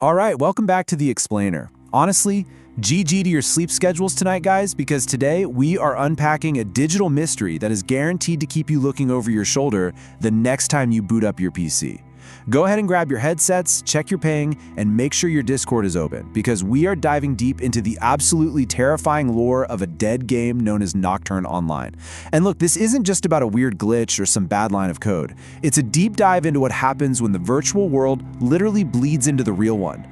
All right, welcome back to The Explainer. Honestly, GG to your sleep schedules tonight, guys, because today we are unpacking a digital mystery that is guaranteed to keep you looking over your shoulder the next time you boot up your PC. Go ahead and grab your headsets, check your ping, and make sure your Discord is open, because we are diving deep into the absolutely terrifying lore of a dead game known as Nocturne Online. And look, this isn't just about a weird glitch or some bad line of code. It's a deep dive into what happens when the virtual world literally bleeds into the real one.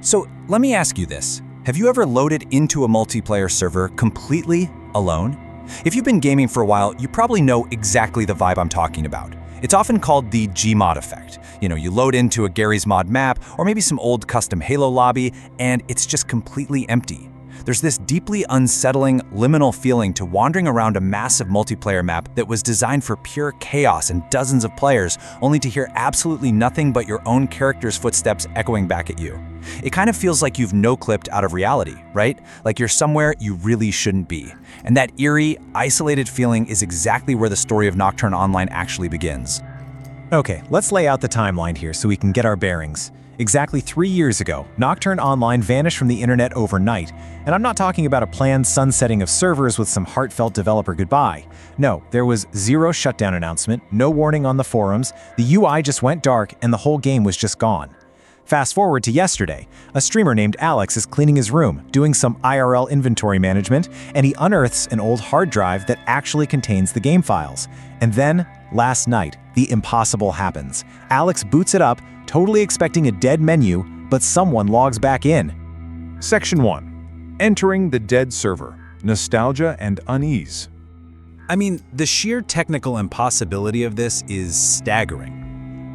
So let me ask you this. Have you ever loaded into a multiplayer server completely alone? If you've been gaming for a while, you probably know exactly the vibe I'm talking about. It's often called the Gmod effect. You load into a Garry's Mod map or maybe some old custom Halo lobby, and it's just completely empty. There's this deeply unsettling, liminal feeling to wandering around a massive multiplayer map that was designed for pure chaos and dozens of players, only to hear absolutely nothing but your own character's footsteps echoing back at you. It kind of feels like you've no-clipped out of reality, right? Like you're somewhere you really shouldn't be. And that eerie, isolated feeling is exactly where the story of Nocturne Online actually begins. Okay, let's lay out the timeline here so we can get our bearings. Exactly 3 years ago, Nocturne Online vanished from the internet overnight, and I'm not talking about a planned sunsetting of servers with some heartfelt developer goodbye. No, there was zero shutdown announcement, no warning on the forums, the UI just went dark, and the whole game was just gone. Fast forward to yesterday, a streamer named Alex is cleaning his room, doing some IRL inventory management, and he unearths an old hard drive that actually contains the game files. And then, last night, the impossible happens. Alex boots it up, totally expecting a dead menu, but someone logs back in. Section 1. Entering the dead server. Nostalgia and unease. I mean, the sheer technical impossibility of this is staggering.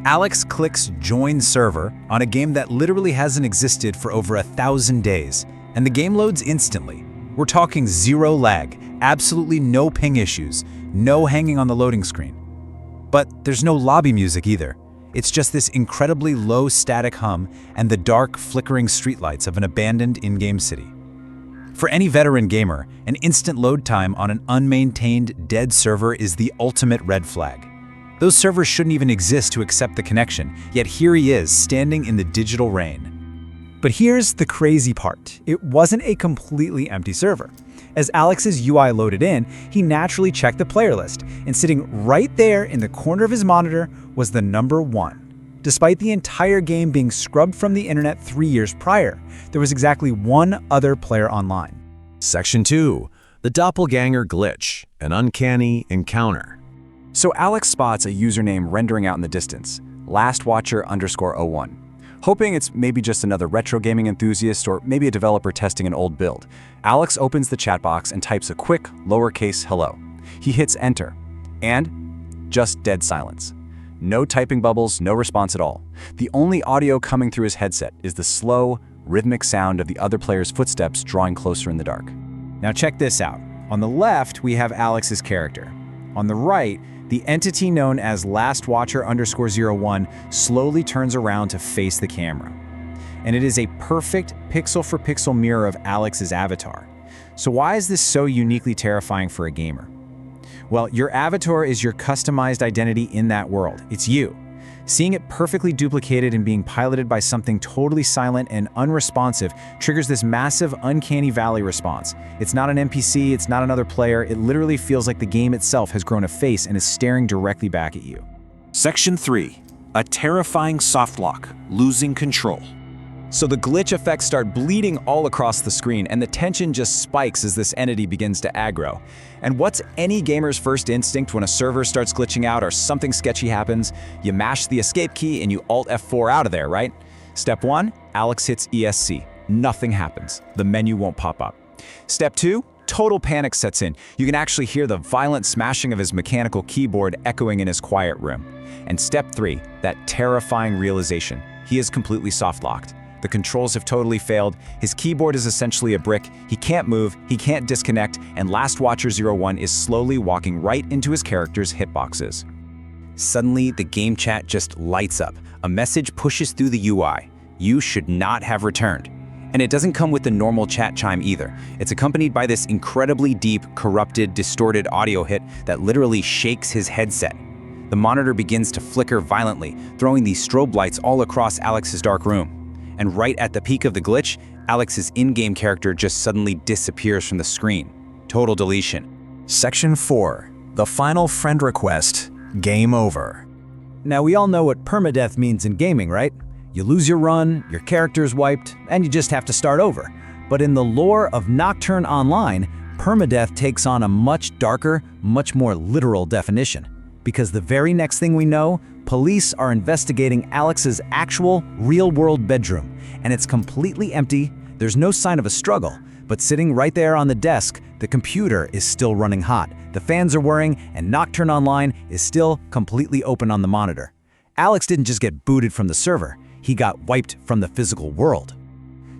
Alex clicks Join Server on a game that literally hasn't existed for over 1,000 days, and the game loads instantly. We're talking zero lag, absolutely no ping issues, no hanging on the loading screen. But there's no lobby music either. It's just this incredibly low static hum and the dark, flickering streetlights of an abandoned in-game city. For any veteran gamer, an instant load time on an unmaintained, dead server is the ultimate red flag. Those servers shouldn't even exist to accept the connection, yet here he is, standing in the digital rain. But here's the crazy part. It wasn't a completely empty server. As Alex's UI loaded in, he naturally checked the player list, and sitting right there in the corner of his monitor was the number 1. Despite the entire game being scrubbed from the internet 3 years prior, there was exactly one other player online. Section 2. The Doppelganger Glitch, an uncanny encounter. So Alex spots a username rendering out in the distance, lastwatcher_01. Hoping it's maybe just another retro gaming enthusiast or maybe a developer testing an old build, Alex opens the chat box and types a quick, lowercase hello. He hits enter, and just dead silence. No typing bubbles, no response at all. The only audio coming through his headset is the slow, rhythmic sound of the other player's footsteps drawing closer in the dark. Now check this out. On the left, we have Alex's character. On the right, the entity known as lastwatcher_01 slowly turns around to face the camera. And it is a perfect pixel-for-pixel mirror of Alex's avatar. So why is this so uniquely terrifying for a gamer? Well, your avatar is your customized identity in that world. It's you. Seeing it perfectly duplicated and being piloted by something totally silent and unresponsive triggers this massive uncanny valley response. It's not an NPC, it's not another player, it literally feels like the game itself has grown a face and is staring directly back at you. Section 3. A terrifying softlock, losing control. So the glitch effects start bleeding all across the screen, and the tension just spikes as this entity begins to aggro. And what's any gamer's first instinct when a server starts glitching out or something sketchy happens? You mash the escape key and you Alt F4 out of there, right? Step 1, Alex hits ESC. Nothing happens. The menu won't pop up. Step 2, total panic sets in. You can actually hear the violent smashing of his mechanical keyboard echoing in his quiet room. And step 3, that terrifying realization. He is completely soft-locked. The controls have totally failed, his keyboard is essentially a brick, he can't move, he can't disconnect, and lastwatcher01 is slowly walking right into his character's hitboxes. Suddenly, the game chat just lights up. A message pushes through the UI. You should not have returned. And it doesn't come with the normal chat chime either. It's accompanied by this incredibly deep, corrupted, distorted audio hit that literally shakes his headset. The monitor begins to flicker violently, throwing these strobe lights all across Alex's dark room. And right at the peak of the glitch, Alex's in-game character just suddenly disappears from the screen. Total deletion. Section 4. The final friend request. Game over. Now we all know what permadeath means in gaming, right? You lose your run, your character's wiped, and you just have to start over. But in the lore of Nocturne Online, permadeath takes on a much darker, much more literal definition. Because the very next thing we know, police are investigating Alex's actual, real-world bedroom, and it's completely empty. There's no sign of a struggle, but sitting right there on the desk, the computer is still running hot. The fans are whirring, and Nocturne Online is still completely open on the monitor. Alex didn't just get booted from the server, he got wiped from the physical world.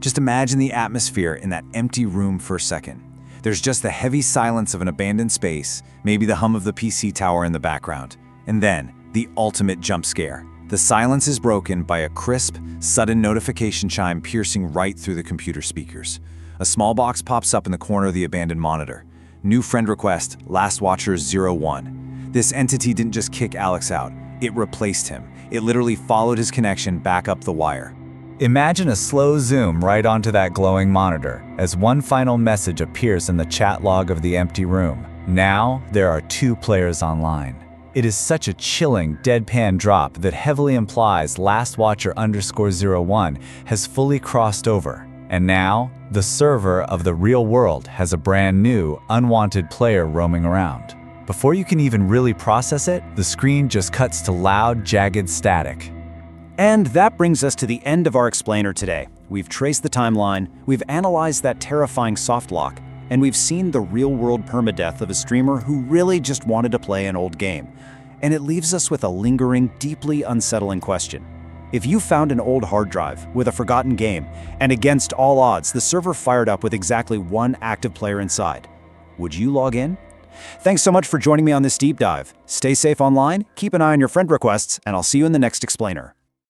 Just imagine the atmosphere in that empty room for a second. There's just the heavy silence of an abandoned space, maybe the hum of the PC tower in the background. And then, the ultimate jump scare. The silence is broken by a crisp, sudden notification chime piercing right through the computer speakers. A small box pops up in the corner of the abandoned monitor. New friend request, Last Watcher 01. This entity didn't just kick Alex out, it replaced him. It literally followed his connection back up the wire. Imagine a slow zoom right onto that glowing monitor as one final message appears in the chat log of the empty room. Now, there are 2 players online. It is such a chilling, deadpan drop that heavily implies Last Watcher _01 has fully crossed over. And now, the server of the real world has a brand new, unwanted player roaming around. Before you can even really process it, the screen just cuts to loud, jagged static. And that brings us to the end of our explainer today. We've traced the timeline, we've analyzed that terrifying soft lock, and we've seen the real-world permadeath of a streamer who really just wanted to play an old game. And it leaves us with a lingering, deeply unsettling question. If you found an old hard drive with a forgotten game, and against all odds, the server fired up with exactly 1 active player inside, would you log in? Thanks so much for joining me on this deep dive. Stay safe online, keep an eye on your friend requests, and I'll see you in the next explainer.